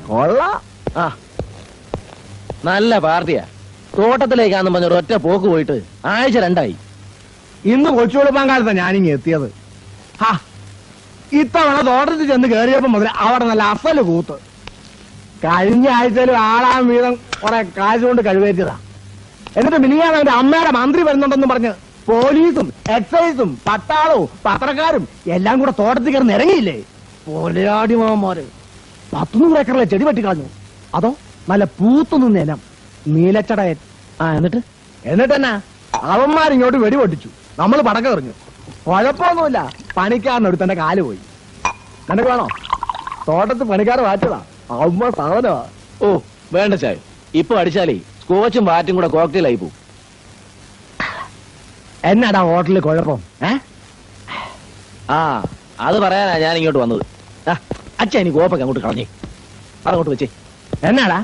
കൊള്ളാം. നല്ല പാർട്ടിയാ. തോട്ടത്തിലേക്കാന്ന് പറഞ്ഞ ഒറ്റ പോക്ക് പോയിട്ട് ആഴ്ച 2 ആയി. ഇന്ന് കൊച്ചുവെളുപ്പാൻ കാലത്താണ് ഞാനിങ്ങ് എത്തിയത്. ഇത്തവണ തോട്ടത്തിൽ ചെന്ന് കയറിയപ്പോ മുതൽ അവിടെ നല്ല അസല് കൂത്ത്. കഴിഞ്ഞ ആഴ്ചയിലും ആളാം വീതം കുറെ കാശ് കൊണ്ട് കഴിവേറ്റതാ. എന്നിട്ട് മിനിയാൻ അവന്റെ അമ്മയുടെ മന്ത്രി വരുന്നുണ്ടെന്ന് പറഞ്ഞ് പോലീസും എക്സൈസും പട്ടാളവും പത്രക്കാരും എല്ലാം കൂടെ തോട്ടത്തിൽ കയറി ഇറങ്ങിയില്ലേ. പോലെയാടി മാമാര് 100 ഏക്കറിലെ ചെടി വെട്ടിക്കളഞ്ഞു. അതോ നല്ല പൂത്തു നിന്നേനം നീലച്ചടയൻ. എന്നിട്ടെന്നാ അവന്മാരിങ്ങോട്ട് വെടിപൊട്ടിച്ചു. നമ്മൾ പടക്കം എറിഞ്ഞു. കുഴപ്പമൊന്നുമില്ല. പണിക്കാരനൊരുത്തന്റെ കാല് പോയി. നിനക്ക് വേണോ? തോട്ടത്തിൽ പണിക്കാർ മാറ്റതാ. അവന്മ സാധനമാ. ഓ വേണ്ട ചായ. ഇപ്പൊ അടിച്ചാലേ സ്കോച്ചും വാറ്റും കൂടെ കോക്ടെയിലായി പോവും. എന്നാടാ ഹോട്ടലിൽ കുഴപ്പം? അത് പറയാനാ ഞാൻ ഇങ്ങോട്ട് വന്നത്. അച്ഛൻ എനിക്ക് കോപ്പൊക്കെ അങ്ങോട്ട് കളഞ്ഞേ. അതങ്ങോട്ട് വെച്ചേ. എന്നാടാ?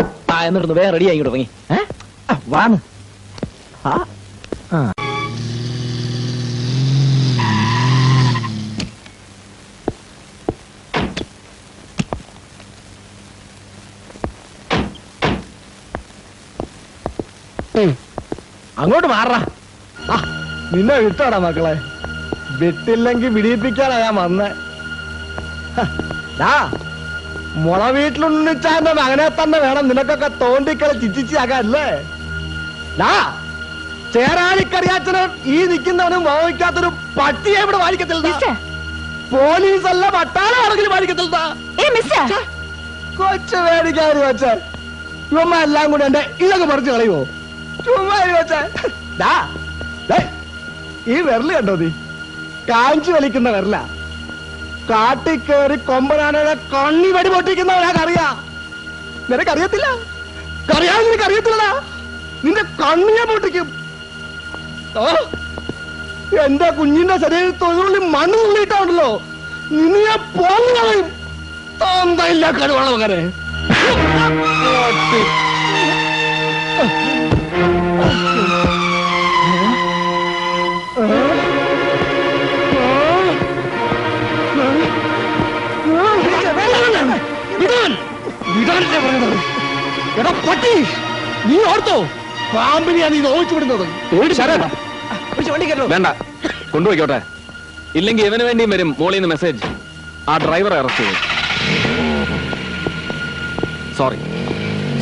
എന്നിട്ടൊന്ന് വേറെ റെഡിയായി ഇങ്ങോട്ട് ഇറങ്ങി. വാന്ന്. അങ്ങോട്ട് മാറാ. നിന്നെ വിട്ടാടാ മക്കളെ. വിട്ടില്ലെങ്കിൽ വിടിയിപ്പിക്കാനാ ഞാൻ വന്നേ. മുള വീട്ടിലുണ്ണിച്ചാന്റെ മകനെ തന്നെ വേണം നിനക്കൊക്കെ തോണ്ടിക്കളി ചിച്ചിച്ചാകല്ലേ. ചേരാളിക്കറിയാച്ചന് ഈ നിൽക്കുന്നവനും മോഹിക്കാത്തൊരു പട്ടിയെ ഇവിടെ വായിക്കത്തില്ല. പോലീസല്ല പട്ടാളം ആണെങ്കിലും വായിക്കത്തില്ല. കൊച്ചു വേടിക്കാര് വെച്ച ചുമ്മാ എല്ലാം കൂടെ എന്റെ ഇതൊക്കെ പറിച്ചു കളയുവോ? ചുമ്മാ വെച്ച ഈ വിരല് കണ്ടോ? നീ കാഞ്ചി വലിക്കുന്ന വിരല. കാട്ടിക്കേറി കൊമ്പനാനയുടെ കണ്ണി വെടി പൊട്ടിക്കുന്നവനാക്കറിയാ. നിനക്കറിയത്തില്ല? അറിയാതെ നിനക്കറിയത്തില്ലടാ. നിന്റെ കണ്ണിയെ പൊട്ടിക്കും. എന്റെ കുഞ്ഞിന്റെ ശരീരത്തിൽ തൊഴിലുള്ളിൽ മണ്ണ് തുള്ളിയിട്ടാണല്ലോ നിന്നെ പോങ്ങയും തോന്നയില്ല. കഴിവുള്ള മകനെ പട്ടി. നീ ഓർത്തോ പാമ്പിനെയാണ് നീ നോവിച്ചു വിടുന്നത്. വേണ്ട, കൊണ്ടുപോയിക്കോട്ടെ. ഇല്ലെങ്കിൽ ഇവന് വേണ്ടിയും വരും മോളിൽ നിന്ന് മെസ്സേജ്. ആ ഡ്രൈവറെ അറസ്റ്റ് ചെയ്യും.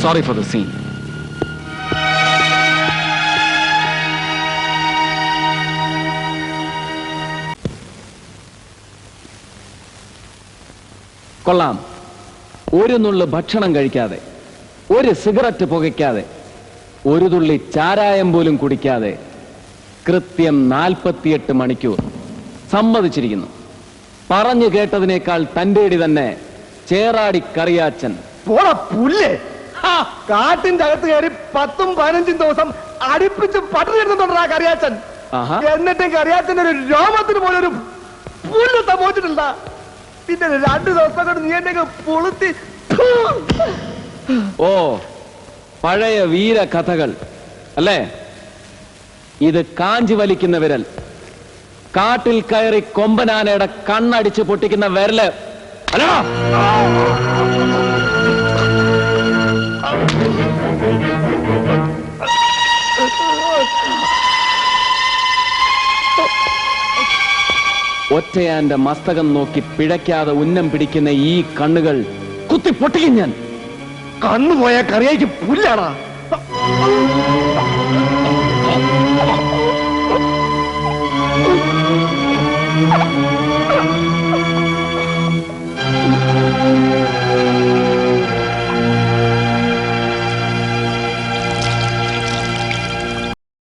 Sorry for the scene. കൊള്ളാം. ഒരു നുള്ളു ഭക്ഷണം കഴിക്കാതെ, ഒരു സിഗരറ്റ് പുകയ്ക്കാതെ, ഒരു തുള്ളി ചാരായം പോലും കുടിക്കാതെ കൃത്യം 48 മണിക്കൂർ സമ്മതിച്ചിരിക്കുന്നു. പറഞ്ഞു കേട്ടതിനേക്കാൾ തന്റേടി തന്നെ ചേറാടി കറിയാച്ചൻ. പുല്ലേ, കാട്ടിന്റെ അകത്ത് കയറി 10-15 ദിവസം അടുപ്പിച്ച് പട്ടിണി എടുത്തിട്ടുണ്ടാ കറിയാച്ചൻ. എന്നിട്ടും കറിയാച്ചന്റെ ഒരു രോമത്തിന് പോലെ ഒരു പുല്ല് സംഭവിച്ചിട്ടില്ല. പിന്നെ 2 ദിവസം കൊണ്ട് നീ എന്നെ പൊളുത്തി. ഓ, പഴയ വീര കഥകൾ അല്ലേ? ഇത് കാഞ്ചി വലിക്കുന്ന വിരൽ, കാട്ടിൽ കയറി കൊമ്പനാനയുടെ കണ്ണടിച്ച് പൊട്ടിക്കുന്ന വിരല് അല്ലോ. ഒറ്റയാന്റെ മസ്തകം നോക്കി പിഴയ്ക്കാതെ ഉന്നം പിടിക്കുന്ന ഈ കണ്ണുകൾ കുത്തി പൊട്ടിക്കും ഞാൻ. കണ്ണുപോയ കറിയായിട്ട് പുല്ലാടാ.